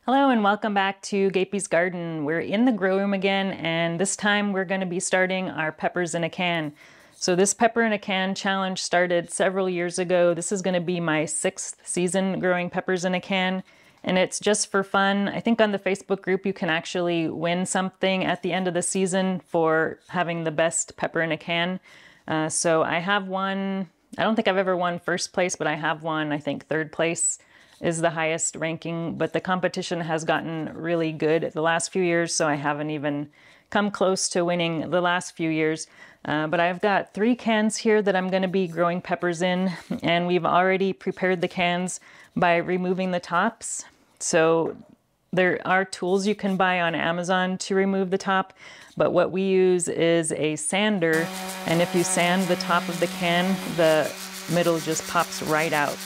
Hello and welcome back to Gapeys Garden. We're in the grow room again, and this time we're going to be starting our peppers in a can. So this pepper in a can challenge started several years ago. This is going to be my 6th season growing peppers in a can, and it's just for fun. I think on the Facebook group you can actually win something at the end of the season for having the best pepper in a can. So I have won, I don't think I've ever won first place, but I have won, I think, 3rd place is the highest ranking, but the competition has gotten really good the last few years, so I haven't even come close to winning the last few years. But I've got 3 cans here that I'm going to be growing peppers in, and we've already prepared the cans by removing the tops. So there are tools you can buy on Amazon to remove the top, but what we use is a sander, and if you sand the top of the can, the middle just pops right out.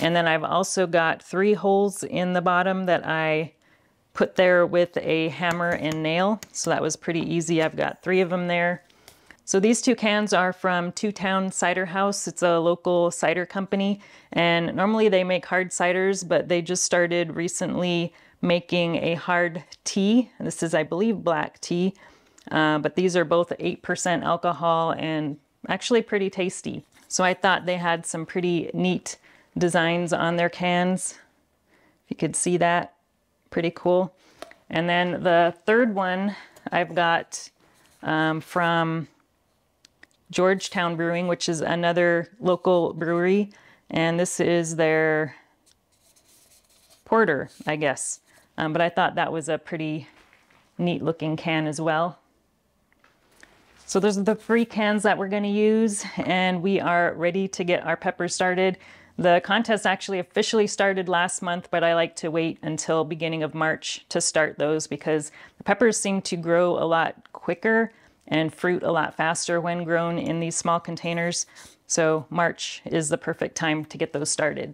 And then I've also got 3 holes in the bottom that I put there with a hammer and nail. So that was pretty easy. I've got 3 of them there. So these 2 cans are from Two Town Cider House. It's a local cider company. And normally they make hard ciders, but they just started recently making a hard tea. This is, I believe, black tea. But these are both 8% alcohol and actually pretty tasty. So I thought they had some pretty neat designs on their cans. If you could see that, pretty cool. And then the 3rd one I've got from Georgetown Brewing, which is another local brewery, and this is their porter, I guess. But I thought that was a pretty neat looking can as well. So those are the 3 cans that we're going to use, and we are ready to get our peppers started. The contest actually officially started last month, but I like to wait until beginning of March to start those because the peppers seem to grow a lot quicker and fruit a lot faster when grown in these small containers. So March is the perfect time to get those started.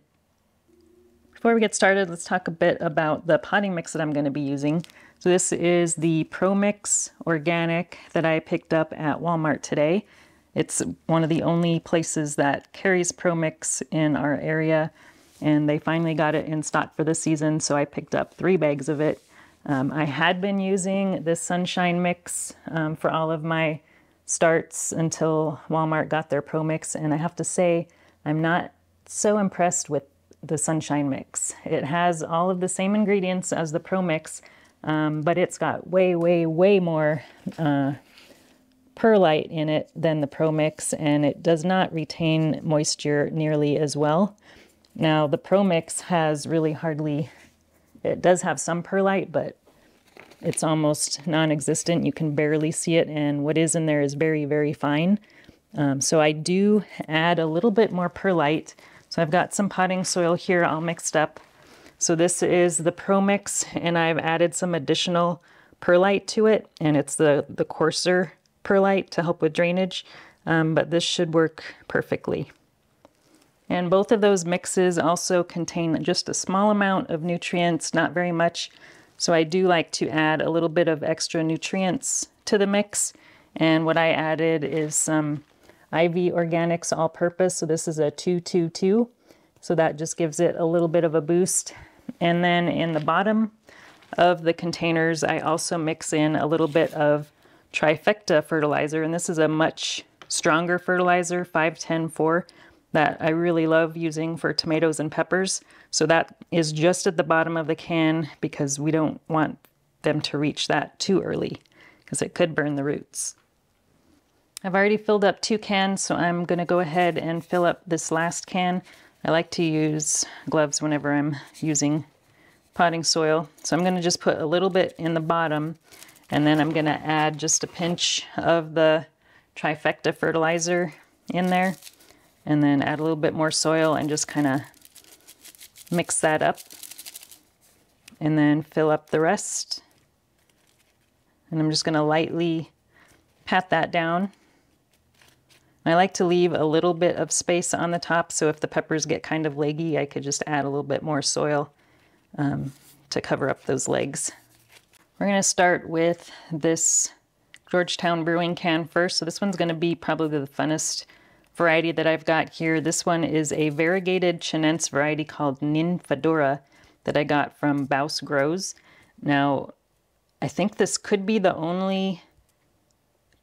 Before we get started, let's talk a bit about the potting mix that I'm going to be using. So this is the Pro Mix Organic that I picked up at Walmart today. It's one of the only places that carries Pro Mix in our area, and they finally got it in stock for the season, so I picked up 3 bags of it. I had been using this Sunshine Mix for all of my starts until Walmart got their Pro Mix, and I have to say I'm not so impressed with the Sunshine Mix. It has all of the same ingredients as the Pro Mix, but it's got way more perlite in it than the Pro Mix, and it does not retain moisture nearly as well. Now the Pro Mix has really hardly, it does have some perlite, but it's almost non-existent. You can barely see it, and what is in there is very fine. So I do add a little bit more perlite. So I've got some potting soil here all mixed up. So this is the Pro Mix, and I've added some additional perlite to it, and it's the coarser perlite to help with drainage, but this should work perfectly. And both of those mixes also contain just a small amount of nutrients, not very much. So I do like to add a little bit of extra nutrients to the mix. And what I added is some IV Organics All-Purpose. So this is a 222. So that just gives it a little bit of a boost. And then in the bottom of the containers, I also mix in a little bit of Trifecta fertilizer, and this is a much stronger fertilizer, 5-10-4, that I really love using for tomatoes and peppers. So that is just at the bottom of the can because we don't want them to reach that too early because it could burn the roots. I've already filled up 2 cans, so I'm going to go ahead and fill up this last can. I like to use gloves whenever I'm using potting soil, so I'm going to just put a little bit in the bottom. And then I'm going to add just a pinch of the Trifecta fertilizer in there, and then add a little bit more soil and just kind of mix that up, and then fill up the rest. And I'm just going to lightly pat that down. I like to leave a little bit of space on the top, so if the peppers get kind of leggy, I could just add a little bit more soil to cover up those legs. We're going to start with this Georgetown Brewing can first. So this one's going to be probably the funnest variety that I've got here. This one is a variegated Chinense variety called Ninfadora, that I got from Baus Grows. Now, I think this could be the only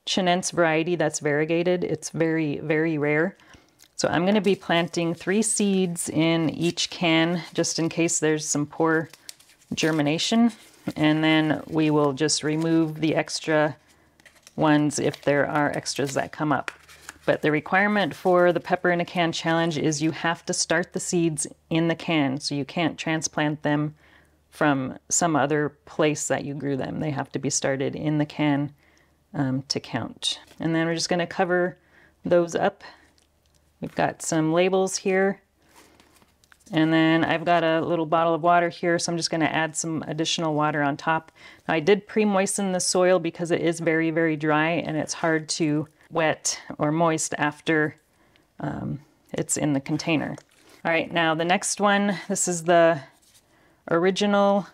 Chinense variety that's variegated. It's very, very rare. So I'm going to be planting 3 seeds in each can just in case there's some poor germination. And then we will just remove the extra ones if there are extras that come up. But the requirement for the Pepper in a Can challenge is you have to start the seeds in the can. So you can't transplant them from some other place that you grew them. They have to be started in the can to count. And then we're just going to cover those up. We've got some labels here. And then I've got a little bottle of water here, so I'm just going to add some additional water on top. Now, I did pre-moisten the soil because it is very, very dry and it's hard to wet or moist after it's in the container. All right, now the next one, this is the original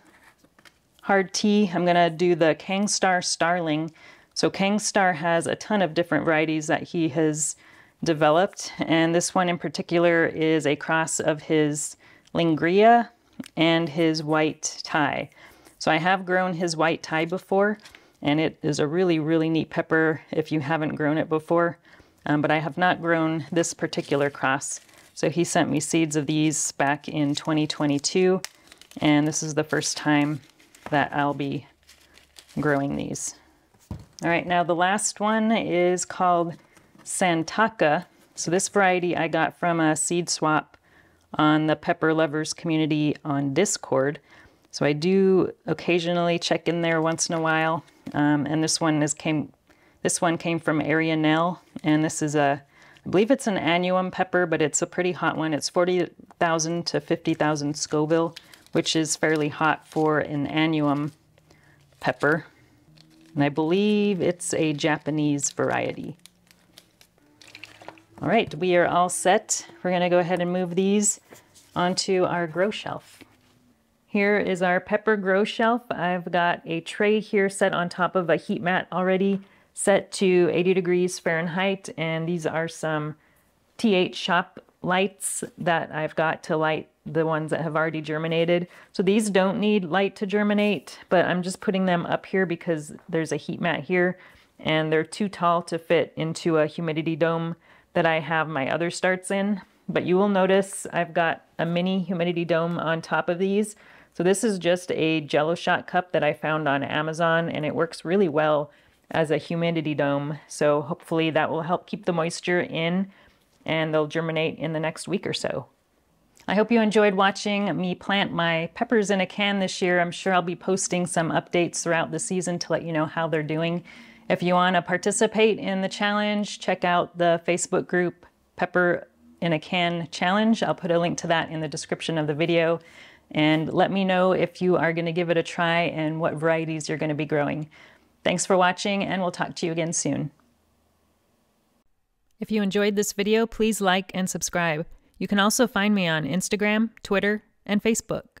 hard tea. I'm going to do the Kangstar StarrLing. So Kangstar has a ton of different varieties that he has developed, and this one in particular is a cross of his Lingria and his white Thai. So I have grown his white Thai before, and it is a really, really neat pepper if you haven't grown it before, but I have not grown this particular cross. So he sent me seeds of these back in 2022, and this is the first time that I'll be growing these. All right, now the last one is called Santaka. So this variety I got from a seed swap on the Pepper Lovers community on Discord. So I do occasionally check in there once in a while. And this one came from Arianel, and this is I believe it's an annuum pepper, but it's a pretty hot one. It's 40,000 to 50,000 Scoville, which is fairly hot for an annuum pepper. And I believe it's a Japanese variety. All right, we are all set. We're going to go ahead and move these onto our grow shelf. Here is our pepper grow shelf. I've got a tray here set on top of a heat mat already set to 80 degrees Fahrenheit, and these are some TH shop lights that I've got to light the ones that have already germinated. So these don't need light to germinate, but I'm just putting them up here because there's a heat mat here, and they're too tall to fit into a humidity dome that I have my other starts in. But you will notice I've got a mini humidity dome on top of these. So this is just a Jello shot cup that I found on Amazon, and it works really well as a humidity dome. So hopefully that will help keep the moisture in, and they'll germinate in the next week or so. I hope you enjoyed watching me plant my peppers in a can this year. I'm sure I'll be posting some updates throughout the season to let you know how they're doing. If you want to participate in the challenge, check out the Facebook group Pepper in a Can Challenge. I'll put a link to that in the description of the video. And let me know if you are going to give it a try and what varieties you're going to be growing. Thanks for watching, and we'll talk to you again soon. If you enjoyed this video, please like and subscribe. You can also find me on Instagram, Twitter, and Facebook.